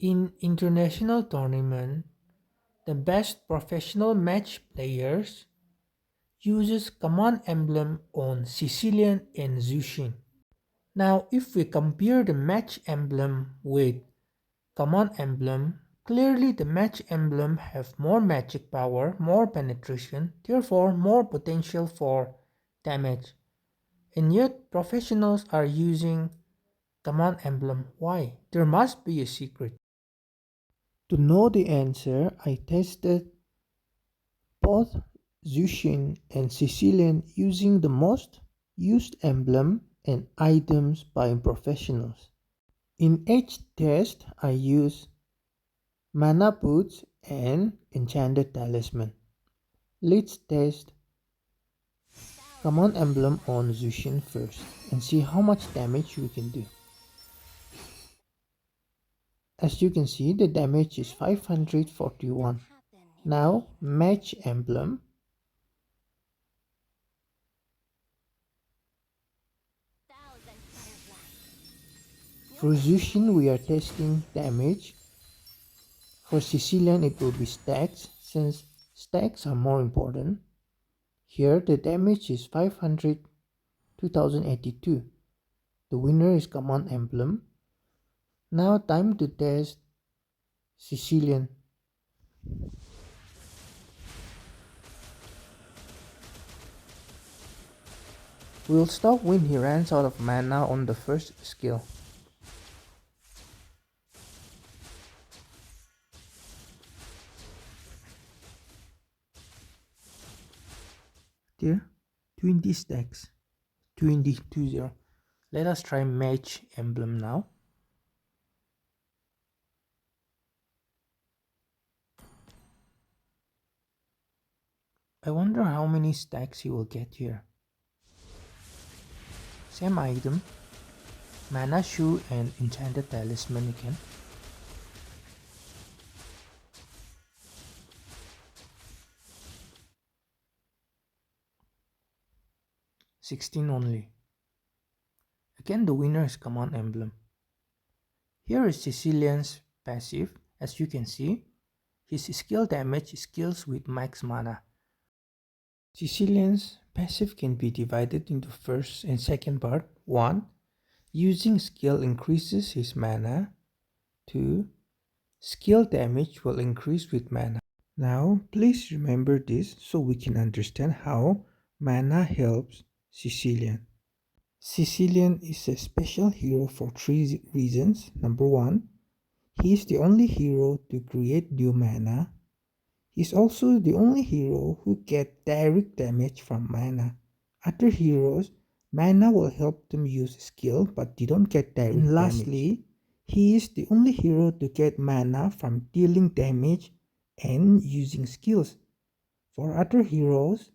In international tournament, the best professional match players uses Common Emblem on Cecilion and Zhuxin. Now, if we compare the match emblem with Common Emblem, clearly the match emblem have more magic power, more penetration, therefore more potential for damage. And yet professionals are using Common Emblem. Why? There must be a secret. To know the answer, I tested both Zhuxin and Cecilion using the most used emblem and items by professionals. In each test, I use mana boots and enchanted talisman. Let's test Common Emblem on Zhuxin first and see how much damage we can do. As you can see, the damage is 541. Now, Match Emblem. For Zhuxin, we are testing damage. For Cecilion, it will be stacks, since stacks are more important. Here, the damage is 2082. The winner is Common Emblem. Now, time to test Cecilion. We'll stop when he runs out of mana on the first skill. There, 20 stacks, 20. Let us try Mage Emblem now. I wonder how many stacks he will get here. Same item, Mana Shoe and Enchanted Talisman again. $16 only. Again, the winner is Common Emblem. Here is Cecilion's passive. As you can see, his skill damage scales with max mana. Cecilion's passive can be divided into first and second part. 1. Using skill increases his mana. 2. Skill damage will increase with mana. Now, please remember this so we can understand how mana helps Cecilion. Cecilion is a special hero for 3 reasons. Number 1, he is the only hero to create new mana. He is also the only hero who gets direct damage from mana. Other heroes, mana will help them use skill, but they don't get direct damage. And lastly, he is the only hero to get mana from dealing damage and using skills. For other heroes,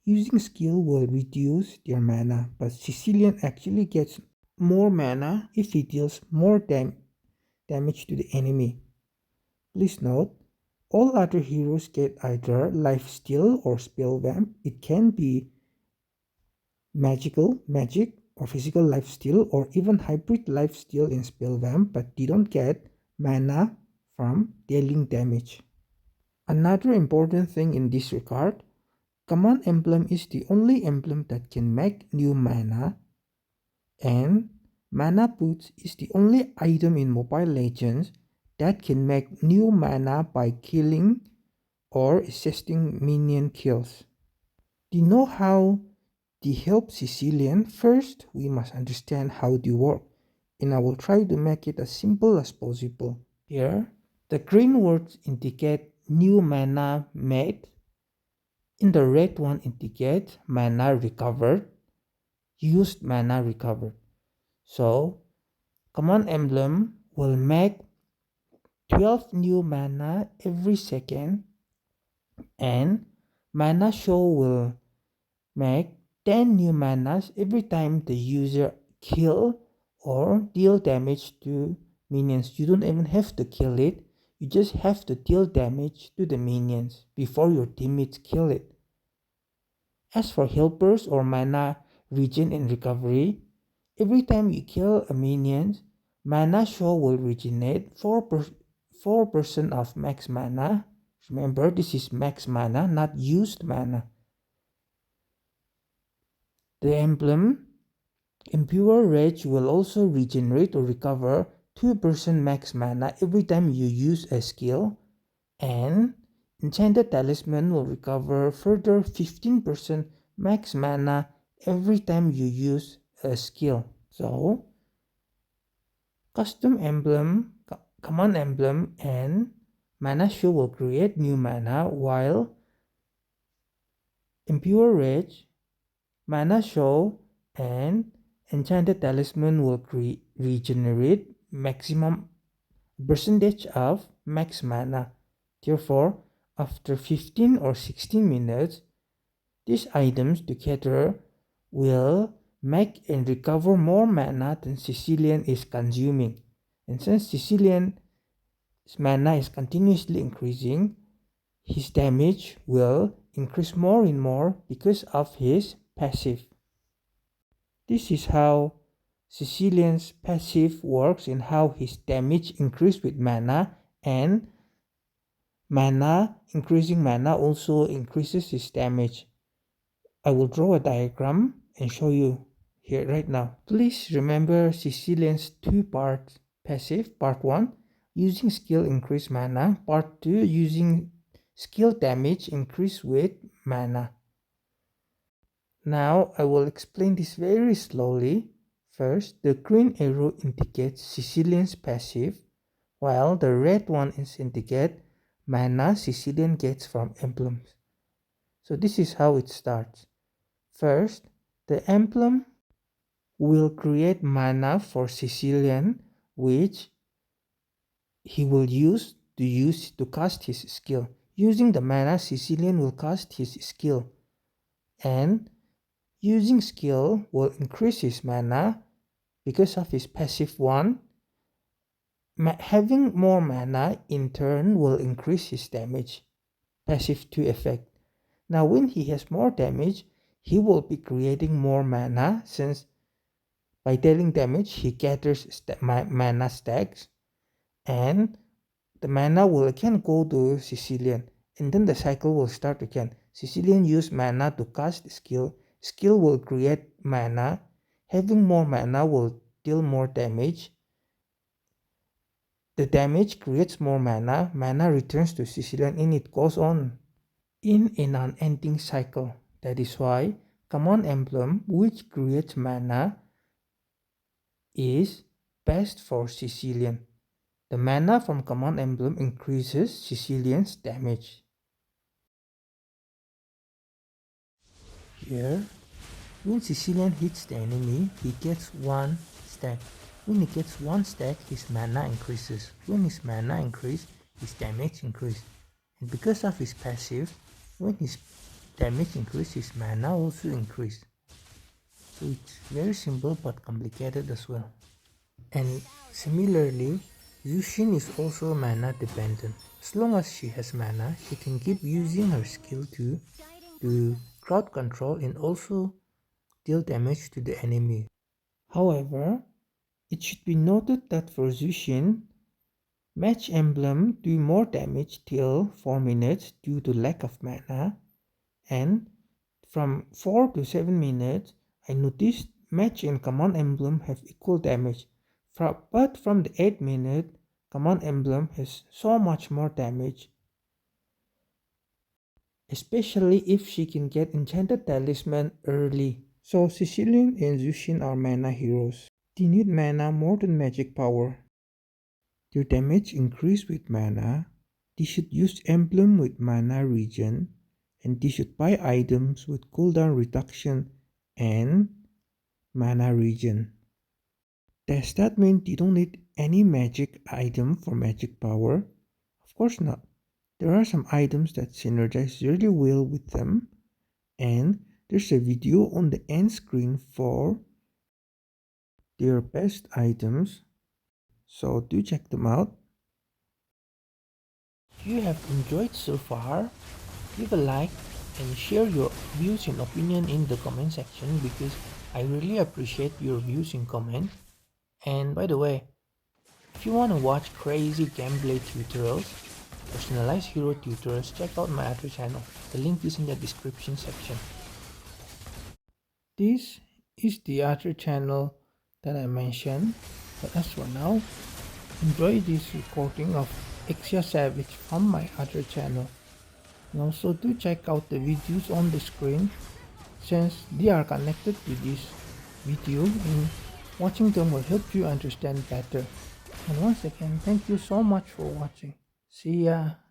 using skill will reduce their mana, but Cecilion actually gets more mana if he deals more damage to the enemy. Please note, all other heroes get either lifesteal or spell vamp. It can be magic, or physical lifesteal, or even hybrid lifesteal and spell vamp, but they don't get mana from dealing damage. Another important thing in this regard, Common Emblem is the only emblem that can make new mana, and Mana Boots is the only item in Mobile Legends that can make new mana by killing or assisting minion kills. Do you know how they help Cecilion? First, we must understand how they work, and I will try to make it as simple as possible. Here, the green words indicate new mana made. In the red one indicate mana recovered, used mana recovered. So, Common Emblem will make 12 new mana every second, and Mana Show will make 10 new manas every time the user kill or deal damage to minions. You don't even have to kill it. You just have to deal damage to the minions before your teammates kill it. As for helpers or mana regen and recovery, every time you kill a minion, Mana Show will regenerate 4% of max mana. Remember, this is max mana, not used mana. The emblem Impure Rage will also regenerate or recover 2% max mana every time you use a skill, and Enchanted Talisman will recover further 15% max mana every time you use a skill. So, Custom Emblem, Common Emblem, and Mana Show will create new mana, while Impure Rage, Mana Show, and Enchanted Talisman will regenerate maximum percentage of max mana. Therefore, after 15 or 16 minutes, these items together will make and recover more mana than Cecilion is consuming. And since Cecilion's mana is continuously increasing, his damage will increase more and more because of his passive. This is how Cecilion's passive works and how his damage increases with mana, and increasing mana also increases his damage. I will draw a diagram and show you here right now. Please remember Cecilion's two-part passive. Part 1, using skill increase mana. Part 2, using skill damage increase with mana. Now I will explain this very slowly. First, the green arrow indicates Cecilion's passive, while the red one is indicate mana Cecilion gets from emblems. So this is how it starts. First, the emblem will create mana for Cecilion, which he will use to cast his skill. Using the mana, Cecilion will cast his skill, and using skill will increase his mana because of his passive 1. Having more mana in turn will increase his damage, passive 2 effect. Now when he has more damage, he will be creating more mana, since by dealing damage he gathers mana stacks, and the mana will again go to Cecilion, and then the cycle will start again. Cecilion use mana to cast skill will create mana, having more mana will deal more damage, the damage creates more mana returns to Cecilion, and it goes on in an unending cycle. That is why Common Emblem, which creates mana, is best for Cecilion. The mana from Common Emblem increases Cecilion's damage. Here, when Cecilion hits the enemy, he gets 1 stack. When he gets 1 stack, his mana increases. When his mana increases, his damage increases. And because of his passive, when his damage increases, his mana also increases. So it's very simple but complicated as well. And similarly, Zhuxin is also mana dependent. As long as she has mana, she can keep using her skill to do crowd control and also deal damage to the enemy. However, it should be noted that for Zhuxin, Mage Emblem do more damage till 4 minutes due to lack of mana, and from 4 to 7 minutes, I noticed Mage and Common Emblem have equal damage. But from the 8 minute, Common Emblem has so much more damage, especially if she can get Enchanted Talisman early. So Cecilion and Zhuxin are mana heroes. They need mana more than magic power. Their damage increase with mana. They should use emblem with mana regen, and they should buy items with cooldown reduction and mana regen. Does that mean they don't need any magic item for magic power? Of course not. There are some items that synergize really well with them, and there's a video on the end screen for their best items, so do check them out. If you have enjoyed so far, leave a like and share your views and opinion in the comment section, because I really appreciate your views and comments. And by the way, If you want to watch crazy gameplay tutorials, personalized hero tutorials, check out my other channel. The link is in the description section. This is the other channel that I mentioned, but as for now, enjoy this recording of Exia Savage from my other channel. And also do check out the videos on the screen since they are connected to this video, and watching them will help you understand better. And once again, thank you so much for watching. See ya!